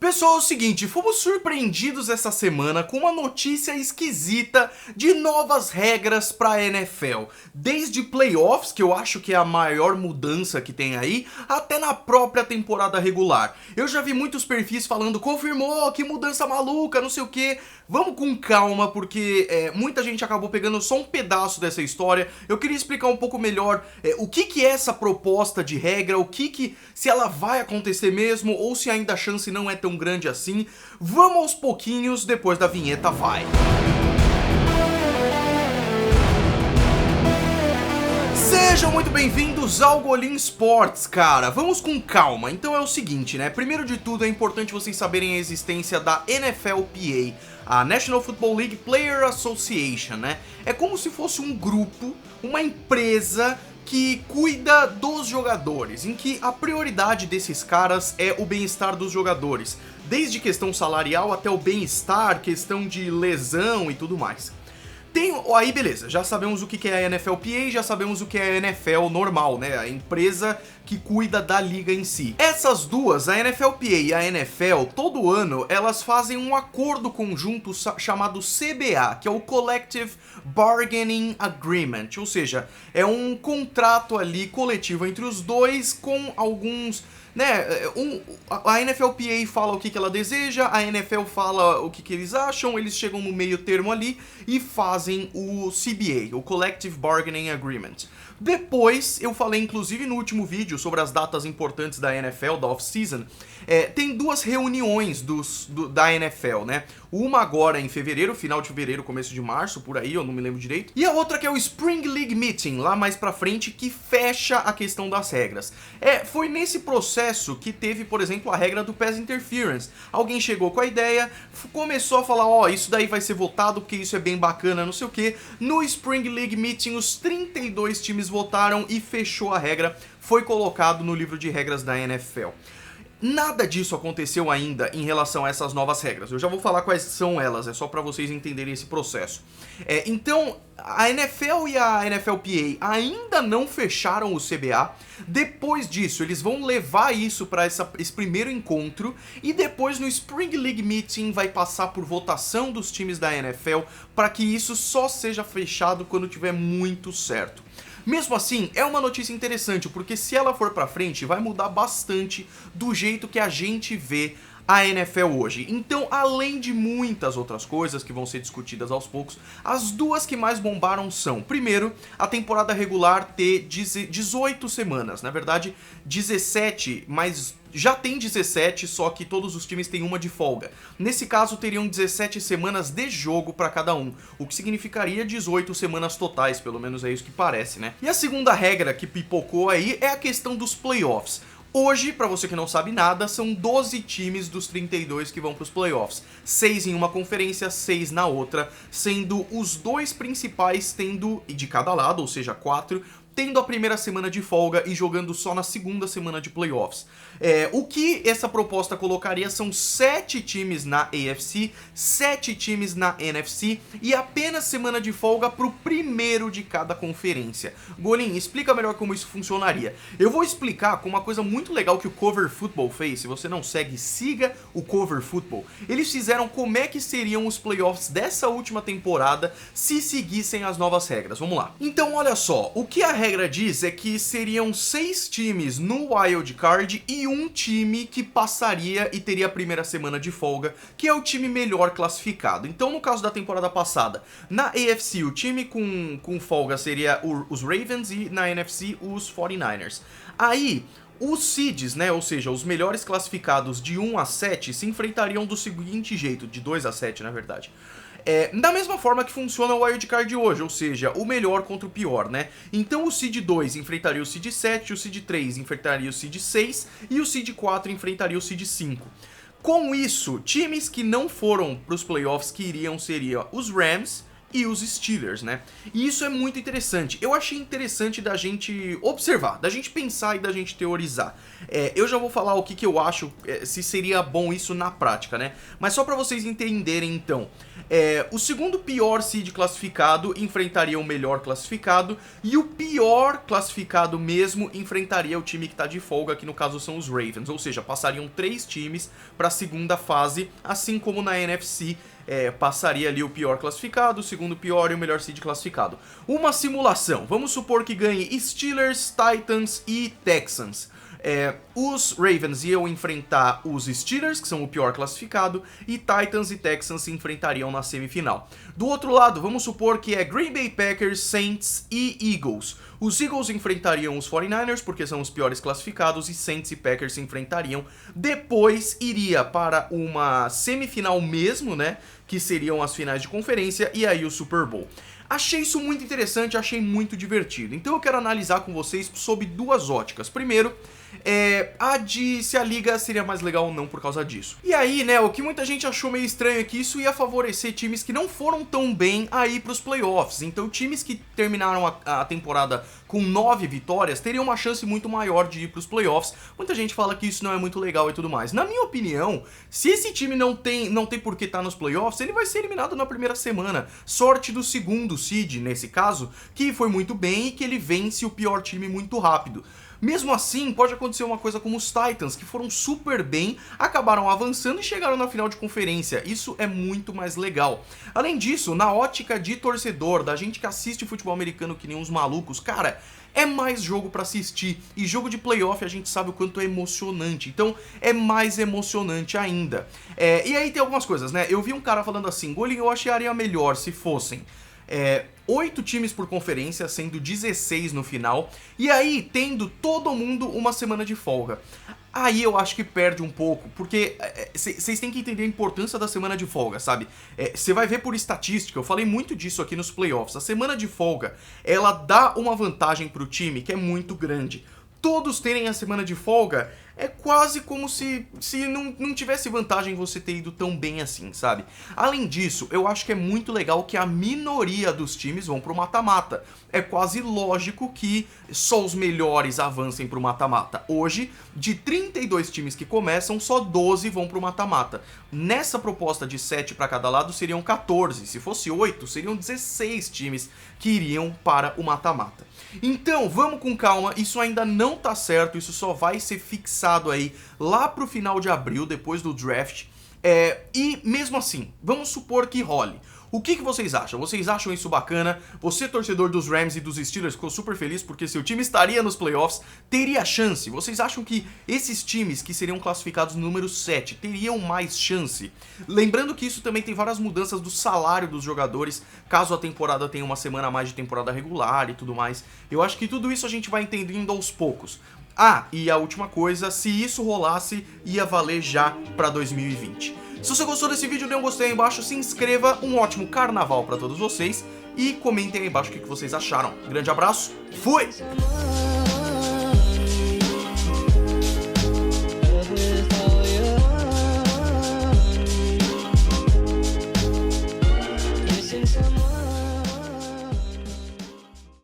Pessoal, é o seguinte, fomos surpreendidos essa semana com uma notícia esquisita de novas regras para a NFL. Desde playoffs, que eu acho que é a maior mudança que tem aí, até na própria temporada regular. Eu já vi muitos perfis falando, confirmou, que mudança maluca, não sei o que. Vamos com calma, porque muita gente acabou pegando só um pedaço dessa história. Eu queria explicar um pouco melhor o que é essa proposta de regra, se ela vai acontecer mesmo, ou se ainda a chance não é tão grande assim. Vamos aos pouquinhos, depois da vinheta vai. Sejam muito bem-vindos ao Golim Sports, cara. Vamos com calma. Então é o seguinte, né? Primeiro de tudo, é importante vocês saberem a existência da NFLPA, a National Football League Player Association, né? É como se fosse um grupo, uma empresa que cuida dos jogadores, em que a prioridade desses caras é o bem-estar dos jogadores, desde questão salarial até o bem-estar, questão de lesão e tudo mais. Aí beleza, já sabemos o que é a NFLPA, já sabemos o que é a NFL normal, né? A empresa que cuida da liga em si. Essas duas, a NFLPA e a NFL, todo ano elas fazem um acordo conjunto chamado CBA, que é o Collective Bargaining Agreement, ou seja, é um contrato ali coletivo entre os dois com alguns... a NFLPA fala o que ela deseja, a NFL fala o que eles acham, eles chegam no meio termo ali e fazem o CBA, o Collective Bargaining Agreement. Depois, eu falei inclusive no último vídeo sobre as datas importantes da NFL, da off-season, tem duas reuniões da NFL, né? Uma agora em fevereiro, final de fevereiro, começo de março, por aí, eu não me lembro direito. E a outra que é o Spring League Meeting, lá mais pra frente, que fecha a questão das regras. Foi nesse processo que teve, por exemplo, a regra do Pass Interference. Alguém chegou com a ideia, começou a falar, isso daí vai ser votado, porque isso é bem bacana, não sei o que. No Spring League Meeting, os 32 times votaram e fechou a regra, foi colocado no livro de regras da NFL. Nada disso aconteceu ainda em relação a essas novas regras. Eu já vou falar quais são elas, é só para vocês entenderem esse processo. Então, a NFL e a NFLPA ainda não fecharam o CBA. Depois disso, eles vão levar isso para esse primeiro encontro. E depois, no Spring League Meeting, vai passar por votação dos times da NFL para que isso só seja fechado quando tiver muito certo. Mesmo assim, é uma notícia interessante, porque se ela for pra frente, vai mudar bastante do jeito que a gente vê a NFL hoje. Então, além de muitas outras coisas que vão ser discutidas aos poucos, as duas que mais bombaram são, primeiro, a temporada regular ter 18 semanas, na verdade 17, mas já tem 17, só que todos os times têm uma de folga. Nesse caso, teriam 17 semanas de jogo para cada um, o que significaria 18 semanas totais, pelo menos é isso que parece, né? E a segunda regra que pipocou aí é a questão dos playoffs. Hoje, pra você que não sabe nada, são 12 times dos 32 que vão pros playoffs. 6 em uma conferência, 6 na outra, sendo os dois principais tendo, de cada lado, ou seja, 4, tendo a primeira semana de folga e jogando só na segunda semana de playoffs. O que essa proposta colocaria são 7 times na AFC, 7 times na NFC e apenas semana de folga pro primeiro de cada conferência. Golim, explica melhor como isso funcionaria. Eu vou explicar com uma coisa muito legal que o Cover Football fez. Se você não segue, siga o Cover Football. Eles fizeram como é que seriam os playoffs dessa última temporada se seguissem as novas regras. Vamos lá. Então, olha só, o que a regra diz é que seriam 6 times no Wild Card e um time que passaria e teria a primeira semana de folga, que é o time melhor classificado. Então, no caso da temporada passada, na AFC o time com folga seria os Ravens e na NFC os 49ers. Aí, os seeds, né, ou seja, os melhores classificados de 1 a 7 se enfrentariam do seguinte jeito, de 2 a 7 na verdade. Da mesma forma que funciona o wildcard hoje, ou seja, o melhor contra o pior, né? Então o Seed 2 enfrentaria o Seed 7, o Seed 3 enfrentaria o Seed 6 e o Seed 4 enfrentaria o Seed 5. Com isso, times que não foram para os playoffs que iriam seriam os Rams e os Steelers, né? E isso é muito interessante. Eu achei interessante da gente observar, da gente pensar e da gente teorizar. Eu já vou falar o que eu acho, se seria bom isso na prática, né? Mas só pra vocês entenderem, então. O segundo pior seed classificado enfrentaria o melhor classificado, e o pior classificado mesmo enfrentaria o time que tá de folga, que no caso são os Ravens. Ou seja, passariam 3 times pra segunda fase, assim como na NFC. Passaria ali o pior classificado, o segundo pior e o melhor seed classificado. Uma simulação, vamos supor que ganhe Steelers, Titans e Texans. Os Ravens iam enfrentar os Steelers, que são o pior classificado, e Titans e Texans se enfrentariam na semifinal. Do outro lado, vamos supor que é Green Bay Packers, Saints e Eagles. Os Eagles enfrentariam os 49ers, porque são os piores classificados, e Saints e Packers se enfrentariam. Depois iria para uma semifinal mesmo, né, que seriam as finais de conferência, e aí o Super Bowl. Achei isso muito interessante, achei muito divertido. Então eu quero analisar com vocês sob 2 óticas. Primeiro, a de se a liga seria mais legal ou não por causa disso. E aí, né, o que muita gente achou meio estranho é que isso ia favorecer times que não foram tão bem aí pros playoffs. Então times que terminaram a temporada com 9 vitórias teriam uma chance muito maior de ir pros playoffs. Muita gente fala que isso não é muito legal e tudo mais. Na minha opinião, se esse time não tem por que estar nos playoffs, ele vai ser eliminado na primeira semana. Sorte do segundo seed, nesse caso, que foi muito bem e que ele vence o pior time muito rápido. Mesmo assim, pode acontecer uma coisa como os Titans, que foram super bem, acabaram avançando e chegaram na final de conferência. Isso é muito mais legal. Além disso, na ótica de torcedor, da gente que assiste futebol americano que nem uns malucos, cara, é mais jogo pra assistir. E jogo de playoff a gente sabe o quanto é emocionante. Então é mais emocionante ainda. E aí tem algumas coisas, né? Eu vi um cara falando assim, Golim, eu acharia melhor se fossem 8 times por conferência, sendo 16 no final, e aí tendo todo mundo uma semana de folga. Aí eu acho que perde um pouco, porque vocês têm que entender a importância da semana de folga, sabe? Você vai ver por estatística, eu falei muito disso aqui nos playoffs, a semana de folga, ela dá uma vantagem pro time que é muito grande. Todos terem a semana de folga é quase como se não tivesse vantagem você ter ido tão bem assim, sabe? Além disso, eu acho que é muito legal que a minoria dos times vão pro mata-mata. É quase lógico que só os melhores avancem pro mata-mata. Hoje, de 32 times que começam, só 12 vão pro mata-mata. Nessa proposta de 7 para cada lado, seriam 14. Se fosse 8, seriam 16 times que iriam para o mata-mata. Então, vamos com calma, isso ainda não tá certo, isso só vai ser fixado aí lá pro final de abril, depois do draft. E mesmo assim, vamos supor que role. O que vocês acham? Vocês acham isso bacana? Você, torcedor dos Rams e dos Steelers, ficou super feliz porque seu time estaria nos playoffs, teria chance. Vocês acham que esses times que seriam classificados no número 7 teriam mais chance? Lembrando que isso também tem várias mudanças do salário dos jogadores, caso a temporada tenha uma semana a mais de temporada regular e tudo mais. Eu acho que tudo isso a gente vai entendendo aos poucos. Ah, e a última coisa, se isso rolasse, ia valer já pra 2020. Se você gostou desse vídeo, dê um gostei aí embaixo, se inscreva, um ótimo carnaval pra todos vocês e comentem aí embaixo o que vocês acharam. Grande abraço, fui!